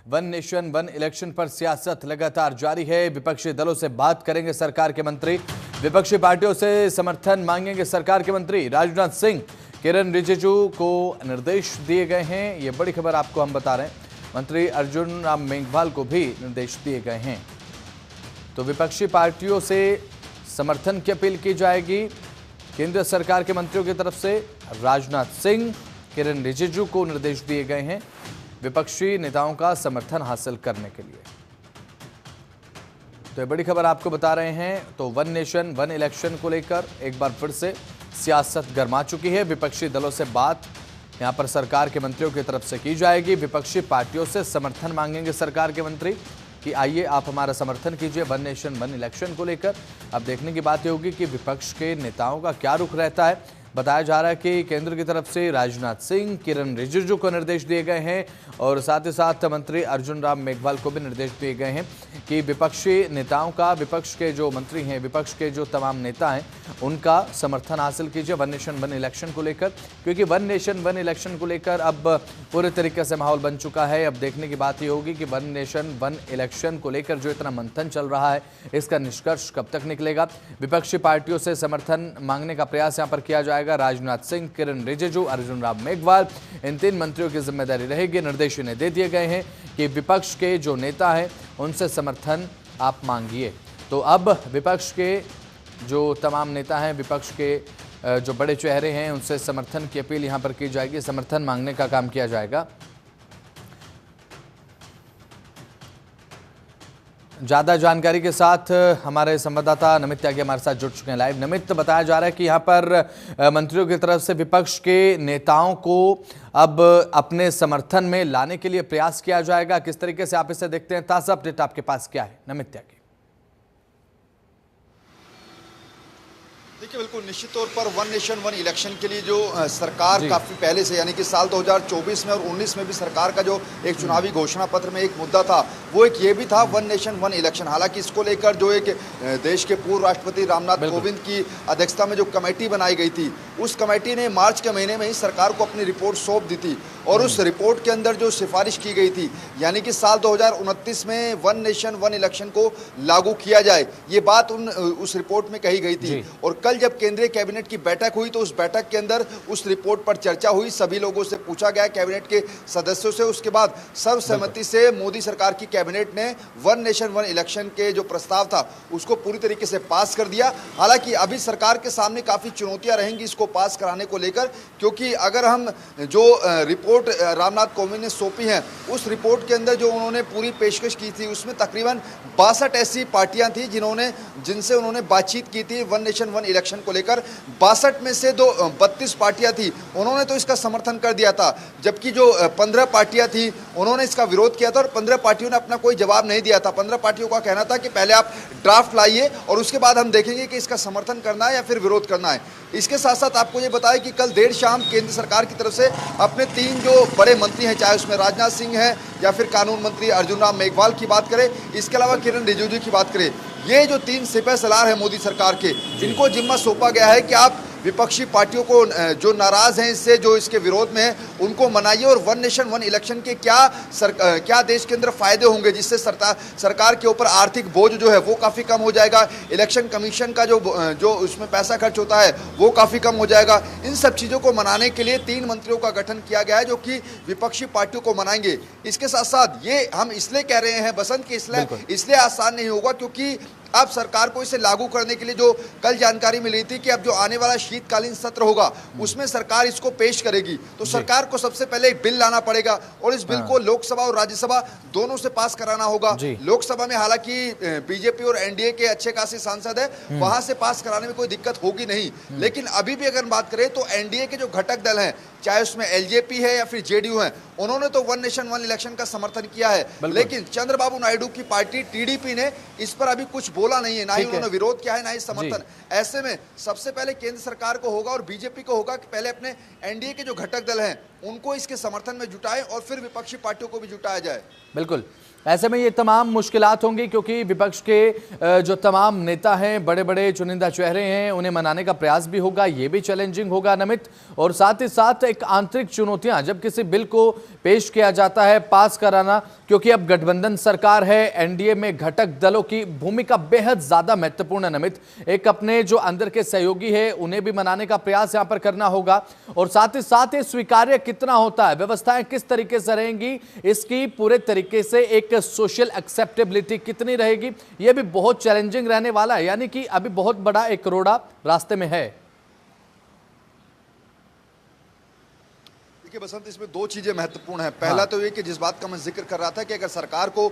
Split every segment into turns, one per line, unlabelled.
One nation one election पर सियासत लगातार जारी है। विपक्षी दलों से बात करेंगे सरकार के मंत्री, विपक्षी पार्टियों से समर्थन मांगेंगे सरकार के मंत्री। राजनाथ सिंह, किरण रिजिजू को निर्देश दिए गए हैं, ये बड़ी खबर आपको हम बता रहे हैं। मंत्री अर्जुन राम मेघवाल को भी निर्देश दिए गए हैं। तो विपक्षी पार्टियों से समर्थन की अपील की जाएगी केंद्र सरकार के मंत्रियों की तरफ से। राजनाथ सिंह, किरण रिजिजू को निर्देश दिए गए हैं विपक्षी नेताओं का समर्थन हासिल करने के लिए। तो ये बड़ी खबर आपको बता रहे हैं। तो वन नेशन वन इलेक्शन को लेकर एक बार फिर से सियासत गर्मा चुकी है। विपक्षी दलों से बात यहां पर सरकार के मंत्रियों की तरफ से की जाएगी। विपक्षी पार्टियों से समर्थन मांगेंगे सरकार के मंत्री कि आइए आप हमारा समर्थन कीजिए वन नेशन वन इलेक्शन को लेकर। अब देखने की बात होगी कि विपक्ष के नेताओं का क्या रुख रहता है। बताया जा रहा है कि केंद्र की तरफ से राजनाथ सिंह, किरण रिजिजू को निर्देश दिए गए हैं और साथ ही साथ मंत्री अर्जुन राम मेघवाल को भी निर्देश दिए गए हैं कि विपक्षी नेताओं का, विपक्ष के जो मंत्री हैं, विपक्ष के जो तमाम नेता हैं, उनका समर्थन हासिल कीजिए वन नेशन वन इलेक्शन को लेकर। क्योंकि वन नेशन वन इलेक्शन को लेकर अब पूरे तरीके से माहौल बन चुका है। अब देखने की बात ये होगी कि वन नेशन वन इलेक्शन को लेकर जो इतना मंथन चल रहा है, इसका निष्कर्ष कब तक निकलेगा। विपक्षी पार्टियों से समर्थन मांगने का प्रयास यहाँ पर किया जाएगा। राजनाथ सिंह, किरण रिजिजू, अर्जुन राम मेघवाल, इन तीन मंत्रियों की जिम्मेदारी रहेगी। निर्देश इन्हें दे दिए गए हैं कि विपक्ष के जो नेता हैं उनसे समर्थन आप मांगिए। तो अब विपक्ष के जो तमाम नेता हैं, विपक्ष के जो बड़े चेहरे हैं, उनसे समर्थन की अपील यहां पर की जाएगी, समर्थन मांगने का काम किया जाएगा। ज़्यादा जानकारी के साथ हमारे संवाददाता नमित त्यागी हमारे साथ जुड़ चुके हैं लाइव। नमित, बताया जा रहा है कि यहाँ पर मंत्रियों की तरफ से विपक्ष के नेताओं को अब अपने समर्थन में लाने के लिए प्रयास किया जाएगा। किस तरीके से आप इसे देखते हैं? ताज़ा अपडेट आपके पास क्या है नमित त्यागी?
देखिए, बिल्कुल निश्चित तौर पर वन नेशन वन इलेक्शन के लिए जो सरकार काफी पहले से, यानी कि साल 2024 में और 19 में भी सरकार का जो एक चुनावी घोषणा पत्र में एक मुद्दा था, वो एक ये भी था वन नेशन वन इलेक्शन। हालांकि इसको लेकर जो एक देश के पूर्व राष्ट्रपति रामनाथ कोविंद की अध्यक्षता में जो कमेटी बनाई गई थी, उस कमेटी ने मार्च के महीने में ही सरकार को अपनी रिपोर्ट सौंप दी थी। और उस रिपोर्ट के अंदर जो सिफारिश की गई थी, यानी कि साल 2029 में वन नेशन वन इलेक्शन को लागू किया जाए, ये बात उस रिपोर्ट में कही गई थी। और कल जब केंद्रीय कैबिनेट की बैठक हुई तो उस बैठक के अंदर उस रिपोर्ट पर चर्चा हुई, सभी लोगों से पूछा गया, कैबिनेट के सदस्यों से। उसके बाद सर्वसम्मति से मोदी सरकार की कैबिनेट ने वन नेशन वन इलेक्शन के जो प्रस्ताव था उसको पूरी तरीके से पास कर दिया। हालांकि अभी सरकार के सामने काफी चुनौतियां रहेंगी इसको पास कराने को लेकर, क्योंकि अगर हम जो रिपोर्ट रामनाथ कोविंद ने सौंपी है, उस रिपोर्ट के अंदर जो उन्होंने पूरी पेशकश की थी, उसमें तकरीबन 62 ऐसी पार्टियां थी जिनसे उन्होंने बातचीत की थी वन नेशन वन इलेक्शन को लेकर। 62 में से 32 पार्टियां थी, उन्होंने तो इसका समर्थन कर दिया था, जबकि जो 15 पार्टियां थी उन्होंने इसका विरोध किया था और 15 पार्टियों ने अपना कोई जवाब नहीं दिया था। 15 पार्टियों का कहना था कि पहले आप ड्राफ्ट लाइए और उसके बाद हम देखेंगे कि इसका समर्थन करना है या फिर विरोध करना है। इसके साथ साथ आपको ये बताया कि कल देर शाम केंद्र सरकार की तरफ से अपने 3 जो बड़े मंत्री हैं, चाहे उसमें राजनाथ सिंह है या फिर कानून मंत्री अर्जुन राम मेघवाल की बात करें, इसके अलावा किरण रिजिजू की बात करें, ये जो 3 सिपह सलार है मोदी सरकार के, इनको जिम्मा सौंपा गया है कि आप विपक्षी पार्टियों को जो नाराज हैं इससे, जो इसके विरोध में हैं, उनको मनाइए और वन नेशन वन इलेक्शन के क्या देश के अंदर फायदे होंगे, जिससे सरकार के ऊपर आर्थिक बोझ जो है वो काफ़ी कम हो जाएगा, इलेक्शन कमीशन का जो उसमें पैसा खर्च होता है वो काफ़ी कम हो जाएगा। इन सब चीज़ों को मनाने के लिए 3 मंत्रियों का गठन किया गया है जो कि विपक्षी पार्टियों को मनाएंगे। इसके साथ साथ ये हम इसलिए कह रहे हैं बसंत कि इसलिए आसान नहीं होगा, क्योंकि अब सरकार को इसे लागू करने के लिए जो कल जानकारी मिली थी कि अब जो आने वाला शीतकालीन सत्र होगा उसमें सरकार इसको पेश करेगी, तो सरकार को सबसे पहले एक बिल लाना पड़ेगा और इस बिल को लोकसभा और राज्यसभा दोनों से पास कराना होगा। लोकसभा में हालांकि बीजेपी और एनडीए के अच्छे खासे सांसद है, वहां से पास कराने में कोई दिक्कत होगी नहीं। लेकिन अभी भी अगर बात करें तो एनडीए के जो घटक दल हैं, चाहे उसमें एलजेपी है या फिर जेडीयू है, उन्होंने तो वन नेशन वन इलेक्शन का समर्थन किया है, लेकिन चंद्रबाबू नायडू की पार्टी टीडीपी ने इस पर अभी कुछ बोला नहीं है, ना ही उन्होंने विरोध किया है, ना ही समर्थन। ऐसे में सबसे पहले केंद्र सरकार को होगा और बीजेपी को होगा कि पहले अपने एनडीए के जो घटक दल हैं उनको इसके समर्थन में जुटाएं और फिर विपक्षी पार्टियों को भी जुटाया जाए।
बिल्कुल, ऐसे में ये तमाम मुश्किलात होंगी क्योंकि विपक्ष के जो तमाम नेता हैं, बड़े बड़े चुनिंदा चेहरे हैं, उन्हें मनाने का प्रयास भी होगा, ये भी चैलेंजिंग होगा नमित। और साथ ही साथ एक आंतरिक चुनौतियां, जब किसी बिल को पेश किया जाता है, पास कराना, क्योंकि अब गठबंधन सरकार है, एनडीए में घटक दलों की भूमिका बेहद ज्यादा महत्वपूर्ण है। नमित, एक अपने जो अंदर के सहयोगी है उन्हें भी मनाने का प्रयास यहां पर करना होगा, और साथ ही साथ ये स्वीकार्य कितना होता है, व्यवस्थाएं किस तरीके से रहेंगी, इसकी पूरे तरीके से एक सोशल एक्सेप्टेबिलिटी कितनी रहेगी, यह भी बहुत चैलेंजिंग रहने वाला है। यानी कि अभी बहुत बड़ा एक रोड़ा रास्ते में है।
देखिए बसंत, इसमें दो चीजें महत्वपूर्ण हैं। पहला तो ये कि जिस बात का मैं जिक्र कर रहा था कि अगर सरकार को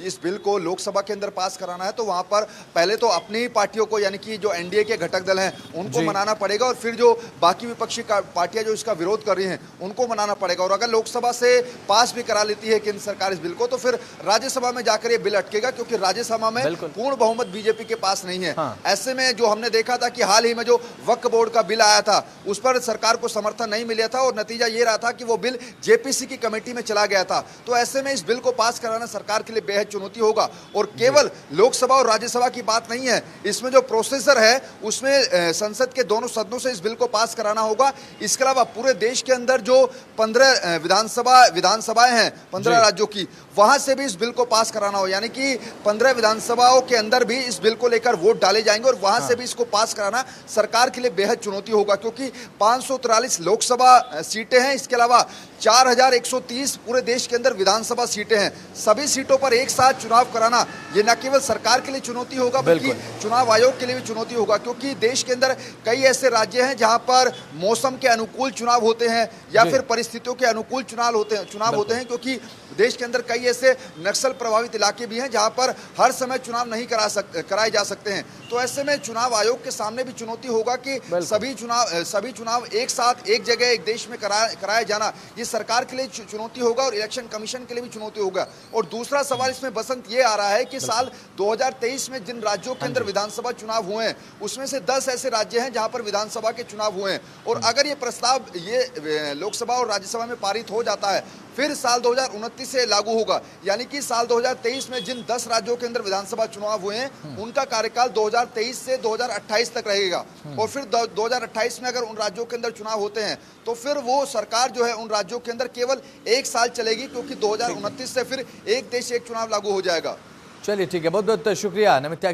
इस बिल को लोकसभा के अंदर पास कराना है तो वहां पर पहले तो अपनी ही पार्टियों को, यानी कि जो एनडीए के घटक दल हैं उनको मनाना पड़ेगा, और फिर जो बाकी विपक्षी पार्टियां जो इसका विरोध कर रही हैं उनको मनाना पड़ेगा। और अगर लोकसभा से पास भी करा लेती है केंद्र सरकार इस बिल को, तो फिर राज्यसभा में जाकर ये बिल अटकेगा, क्योंकि राज्यसभा में पूर्ण बहुमत बीजेपी के पास नहीं है। ऐसे में जो हमने देखा था कि हाल ही में जो वक्फ बोर्ड का बिल आया था उस पर सरकार को समर्थन नहीं मिला था, और नतीजा ये रहा था कि वो बिल जेपीसी की कमेटी में चला गया था। तो ऐसे में इस बिल को पास कराना सरकार के लिए बेहद चुनौती होगा। और केवल लोकसभा और राज्यसभा की बात नहीं है, इसमें जो प्रोसेसर है उसमें संसद के दोनों सदनों से इस बिल को पास कराना होगा। इसके अलावा पूरे देश के अंदर जो 15 विधानसभाएं हैं 15 राज्यों की, वहां से भी इस बिल को पास कराना हो, यानी कि 15 विधानसभाओं के अंदर भी इस बिल को लेकर वोट डाले जाएंगे, और वहां से भी इसको पास कराना सरकार के लिए बेहद चुनौती होगा, क्योंकि 543 लोकसभा सीटें हैं, इसके अलावा 4130 पूरे देश के अंदर विधानसभा सीटें हैं। सभी सीटों पर एक साथ चुनाव कराना ये न केवल सरकार के लिए चुनौती होगा बल्कि चुनाव आयोग के लिए भी चुनौती होगा, क्योंकि देश के अंदर कई ऐसे राज्य हैं जहां पर मौसम के अनुकूल चुनाव होते हैं या फिर परिस्थितियों के अनुकूल चुनाव होते हैं, क्योंकि देश के अंदर कई ऐसे नक्सल प्रभावित इलाके भी हैं जहां पर हर समय चुनाव नहीं कराए जा सकते हैं। तो ऐसे में चुनाव आयोग के सामने भी चुनौती होगा कि सभी चुनाव एक साथ एक जगह एक देश में कराया जाना ये सरकार के लिए चुनौती होगा, और इलेक्शन कमीशन के लिए भी चुनौती होगा। और दूसरा सवाल इसमें बसंत ये आ रहा है कि साल 2023 में जिन राज्यों के अंदर विधानसभा चुनाव हुए हैं उसमें से 10 ऐसे राज्य हैं जहां पर विधानसभा के चुनाव हुए हैं, और अगर ये प्रस्ताव ये लोकसभा और राज्यसभा में पारित हो जाता है फिर साल 2029 से लागू होगा। यानी कि साल 2023 में जिन 10 राज्यों के अंदर विधानसभा चुनाव हुए हैं उनका कार्यकाल 2023 से 2028 तक रहेगा, और फिर 2028 में अगर उन राज्यों के अंदर चुनाव होते हैं तो फिर वो सरकार जो है उन राज्यों के अंदर केवल एक साल चलेगी, क्योंकि 2029 से फिर एक देश एक चुनाव लागू हो जाएगा।
चलिए ठीक है, बहुत बहुत शुक्रिया नमित।